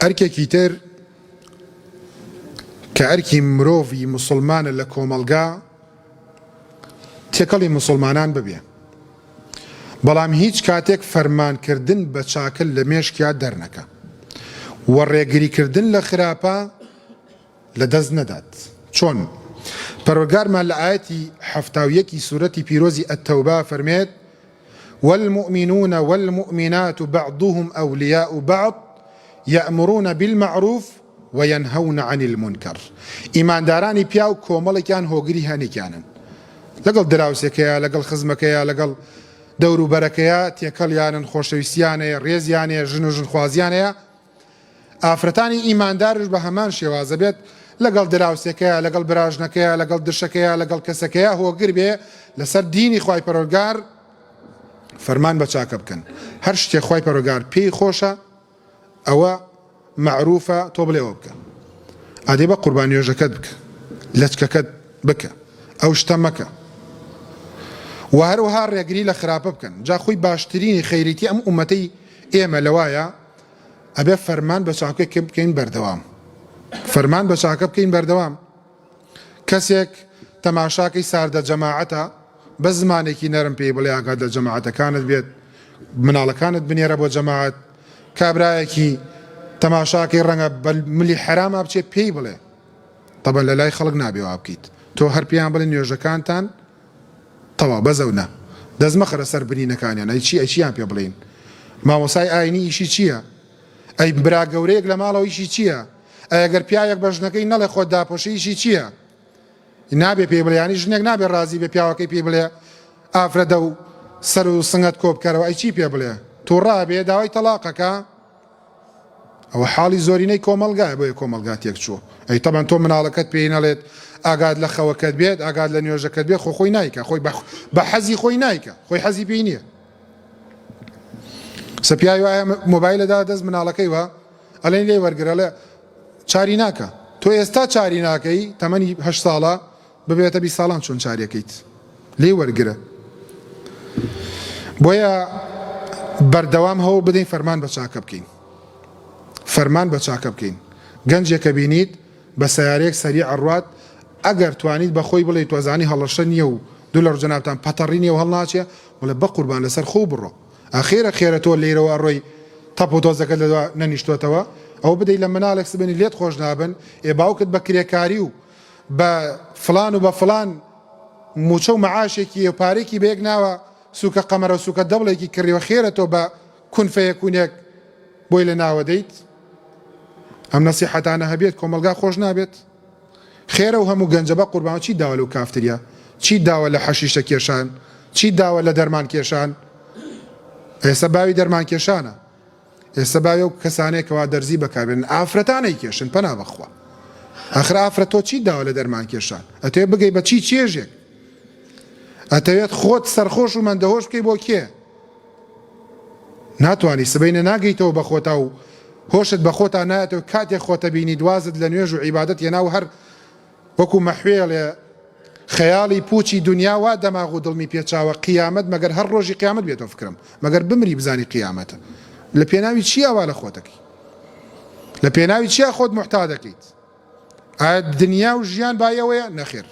ئەرکێکی تر کە ئەرکی مرۆڤی موسڵمانە لە کۆمەڵگا تێکەڵی موسڵمانان ببێ، بەڵام هیچ کاتێک فەرمانکردن بە چاکل لە مێشکیا دەرنەکە و ڕێگریکردن لە خراپە لە دەست نەدات. چۆن پەروەردگارمان لە ئاەتی 71 سورەتی پیرۆزی ئەتەوبە فەرمێت والمؤمنون والمؤمنات بعضهم أولياء بعض يأمرون بالمعروف وينهون عن المنكر. إيمان داراني بياو كومالكيان هوغري هانيكيانن لەگەڵ دراوسێکەیە، لەگەڵ خزمەکەیە، لەگەڵ دەور و بەرەکەیە، تێکەڵیانن، خۆشەویستیانەیە، ڕێزیانەیە، ژن و ژنخوازیانەیە. ئافرەتانی ئیماندارش بە هەمان شێوازە بێت لەگەڵ دراوسێکەیە، لەگەڵ براژنەکەیە، لەگەڵ دشەکەیە، لەگەڵ کەسەکەیە هۆگر بێ لەسەر دینی خوای پەروەردگار فەرمان بە چاکە بکەن. هەر شتێک خوای پەروەردگار پێی خۆشە ئەوە معروفە تۆ بڵێەوە بکە. ئادێ بە قوربانیێژەکەت بکە، لەچکەکەت بکە، ئەو شتە مەکە. و هەروەها ڕێگری لە خراپە بکەن. جا خۆی باشترینی خەیریتی ئەم ئومەتەی ئێمە لەوایە ئەبێ فەرمان بە چاکە بکەین بەردەوام. فەرمان بە چاکە بکەین بەردەوام. کەسێک تەماشاکەی ساردە جەماعەتە بە زمانێکی نەرم پێی بڵێ ئاگات لە جەماعەتەکانت بێت، مناڵەکانت بنێرە بۆ جەماعەت. کابرایەکی تەماشاکەی ڕەنگە ملی حرامە بچێت پێی بڵێ تەبەن لە لای خەڵک نابێ وا بکەیت. تۆ هەر پێیان بڵێ نوێژەکانتان تەوا بەزەونە دەست مەخەرە سەر برینەکانیان. ئەی چی ئەیچیان پێ بڵێن؟ مامۆسای ئاینی ئیشی چییە؟ ئەی برا گەورەیەک لە ماڵەوە ئیشی چییە؟ ئەگەر پیاوێک بە ژنەکەی نەڵێ خۆت داپۆشی ئیشی چییە؟ نابێ پێ بڵێ، ینی ژنێک نابێ ڕازی بێ پیاوەکەی پێ بڵێ ئافرەدە و سەر و سنگت کۆ بکەرەوە. ئەی چی پێ بڵێ؟ توو ڕابێ داوای تەلاقەکە. ئەوە حاڵی زۆرینەی کۆمەلگایە بۆیە کۆمەلگا تێک چووە. ئەی تەبەن تۆ مناڵەکەت پێی نەڵێت ئاگاد لە خەوەکەت بێت، ئاگاد لە نوێژەکەت بێت، خۆی نایکە، خۆی بە حەزی خۆی نایکە، خۆی حەزی پێی نییە. سەپیای وایە مۆبایلەدا دەست مناڵەکەی وە ئەلێن لێ وەرگرە لێ چاری ناکە. تۆ ئێستا چاری ناکەی تەمەنی 8 ساڵە ببێتە 20 ساڵان چۆن چاریەکەیت لێ وەرگرە. بۆیە بەردەوام هەوڵ بدەین فەرمان بە چاکە بکەین. فەرمان بە چاکە بکەین. گەنجێکە بینیت بە سەیارەیەک سەریع ئەڕوات، ئەگەر توانیت بە خۆی بڵێ تۆزانی هەڵەشە نییە و دوو لە ڕجەنابتان پەتەڕی نییە و هەڵناچێ بڵێ بە قوربان لەسەر خۆ بڕۆ. ئاخێرە خێرە تۆ لێرەوە ڕۆی تەپ و تۆزەکەت لەدوا نەنیشتۆتەوە. ئەو بدەی لە مناڵێک سبێنی لێت خۆش نابن، ئێ باوکت بە کرێکاری و بە فلان و بە فلان موچە و مەعاشێکی و پارێکی بەیەک ناوە سوکە قەمەرە و سوکە دەبڵێکی کڕیوە خێرە تۆ بە کونفەیەکوونێک بۆی لە ناوە دەیت. ئەم نەسیحەتانە هەبێت کۆمەلگا خۆش نابێت. خێرە و هەموو گەنجە بە قوربان چی داوە لەو کافتریا؟ چی داوە لە حەشیشە کێشان؟ چی داوە لە دەرمان کێشان؟ ئێستا باوی دەرمان کێشانە. ئێستا باوی و کەسانێکەوە دەرزی بەکاربێنن ئافرەتانەی کێشن پەنا بەخوا. ئاخر ئافرەت تۆ چی داوە لە دەرمان کێشان؟ ئەتەوێت بگەی بە چی چێژێک؟ ئەتەوێت خۆت سەرخۆش و مەندەهۆش بکەی بۆ کێ؟ ناتوانی سبەینە ناگەیتەوە بە خۆتا و هۆشت بە خۆتا نایەتەوە کاتێک خۆتە بینی دوازت لە نوێژ و عیبادەت هێنا و هەر وەکو مەحوێڵێ خەیاڵی پوچی دنیا وا دەماغ و دڵمی پێچاوە قیامەت مەگەر هەر ڕۆژی قیامەت بێتەوە فکرم مەگەر بمری بزانی قیامەتە. لە پێناوی چییە وا لە خۆتەکەی؟ لە پێناوی چییە خۆت محتا دەکەیت؟ ئایا دنیا و ژیان بایەوەیە؟ نەخێر.